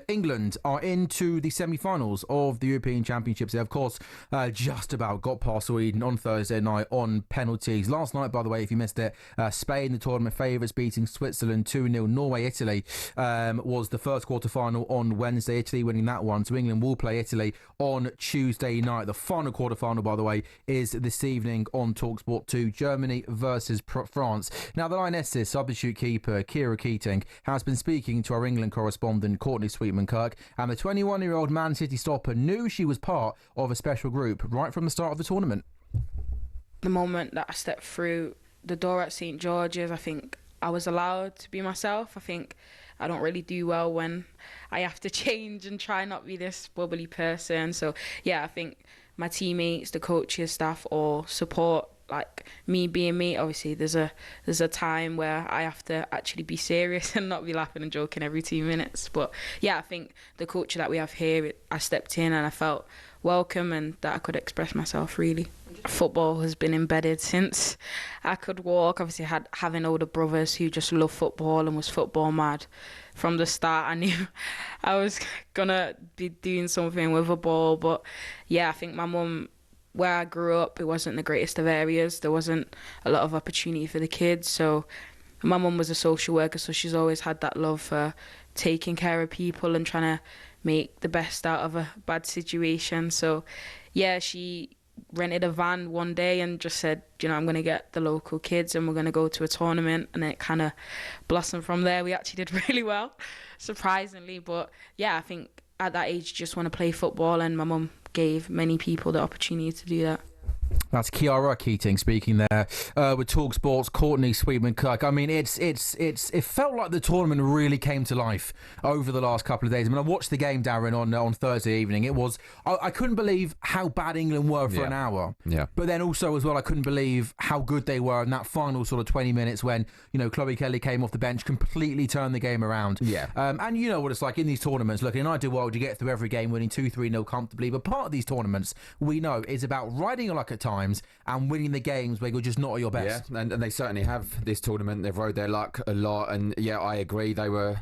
England are into the semi-finals of the European Championships. They, of course, just about got past Sweden on Thursday night on penalties. Last night, by the way, if you missed it, Spain, the tournament favourites, beating Switzerland 2-0. Norway, Italy was the first quarter-final on Wednesday. Italy winning that one. So England will play Italy on Tuesday night. The final quarter-final, by the way, is this evening on talkSPORT 2. Germany versus France. Now, the lionesses substitute keeper Kira Keating has been speaking to our England correspondent Courtney Sweetman-Kirk, and the 21-year-old Man City stopper knew she was part of a special group right from the start of the tournament. The moment that I stepped through the door at St George's, I think I was allowed to be myself. I think I don't really do well when I have to change and try not be this bubbly person. So yeah, I think my teammates, the coaches, staff all support like me being me. Obviously there's a time where I have to actually be serious and not be laughing and joking every 2 minutes. But yeah, I think the culture that we have here, I stepped in and I felt welcome and that I could express myself really. Football has been embedded since I could walk. Obviously having older brothers who just love football and was football mad. From the start I knew I was gonna be doing something with a ball. But yeah, I think my mum, where I grew up, it wasn't the greatest of areas. There wasn't a lot of opportunity for the kids. So my mum was a social worker, so she's always had that love for taking care of people and trying to make the best out of a bad situation. So yeah, she rented a van one day and just said, you know, I'm going to get the local kids and we're going to go to a tournament. And then it kind of blossomed from there. We actually did really well, surprisingly. But yeah, I think at that age, you just want to play football, and my mum gave many people the opportunity to do that. That's Kira Keating speaking there with talkSPORT's Courtney Sweetman-Kirk. I mean, it felt like the tournament really came to life over the last couple of days. I mean, I watched the game, Darren, on Thursday evening. It was I couldn't believe how bad England were for an hour. Yeah. But then also as well, I couldn't believe how good they were in that final sort of 20 minutes when, you know, Chloe Kelly came off the bench, completely turned the game around. Yeah. And you know what it's like in these tournaments. Look, in an ideal world, you get through every game winning 2-3-0 comfortably. But part of these tournaments, we know, is about riding your luck at times and winning the games where you're just not at your best. Yeah, and they certainly have this tournament. They've rode their luck a lot, and yeah, I agree. They were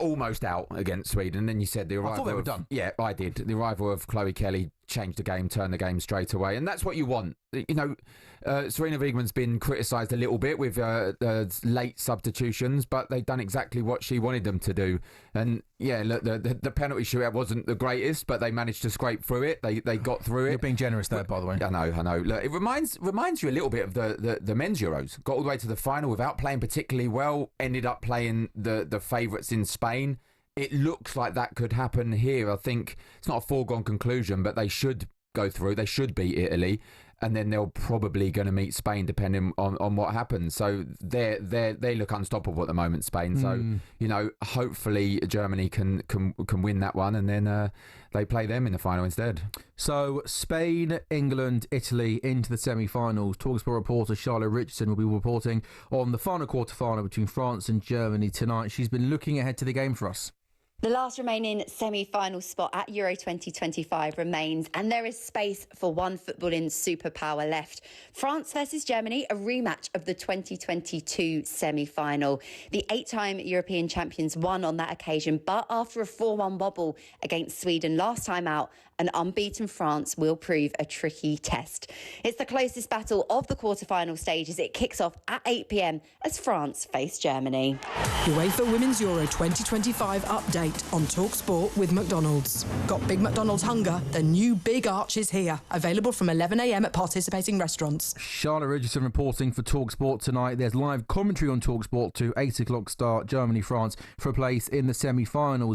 almost out against Sweden. And then you said the arrival. I thought they were done. Yeah, I did. The arrival of Chloe Kelly changed the game, turned the game straight away, and that's what you want. You know, Sarina Wiegman's been criticised a little bit with late substitutions, but they've done exactly what she wanted them to do. And yeah, look, the penalty shootout wasn't the greatest, but they managed to scrape through it. They got through it. You're being generous there, by the way. I know. Look, it reminds you a little bit of the men's Euros. Got all the way to the final without playing particularly well. Ended up playing the favourites in Spain. It looks like that could happen here. I think it's not a foregone conclusion, but they should go through. They should beat Italy, and then they're probably going to meet Spain, depending on what happens. So they look unstoppable at the moment, Spain. So you know, hopefully Germany can win that one, and then they play them in the final instead. So Spain, England, Italy into the semi-finals. talkSPORT reporter Charlotte Richardson will be reporting on the final quarter-final between France and Germany tonight. She's been looking ahead to the game for us. The last remaining semi-final spot at Euro 2025 remains, and there is space for one footballing superpower left. France versus Germany, a rematch of the 2022 semi-final. The 8-time European champions won on that occasion, but after a 4-1 wobble against Sweden last time out, an unbeaten France will prove a tricky test. It's the closest battle of the quarter-final stage as it kicks off at 8 p.m. as France face Germany. UEFA Women's Euro 2025 update on talkSPORT with McDonald's. Got Big McDonald's hunger? The new Big Arch is here. Available from 11 a.m. at participating restaurants. Charlotte Richardson reporting for talkSPORT tonight. There's live commentary on talkSPORT to 8 o'clock start, Germany-France, for a place in the semi-finals.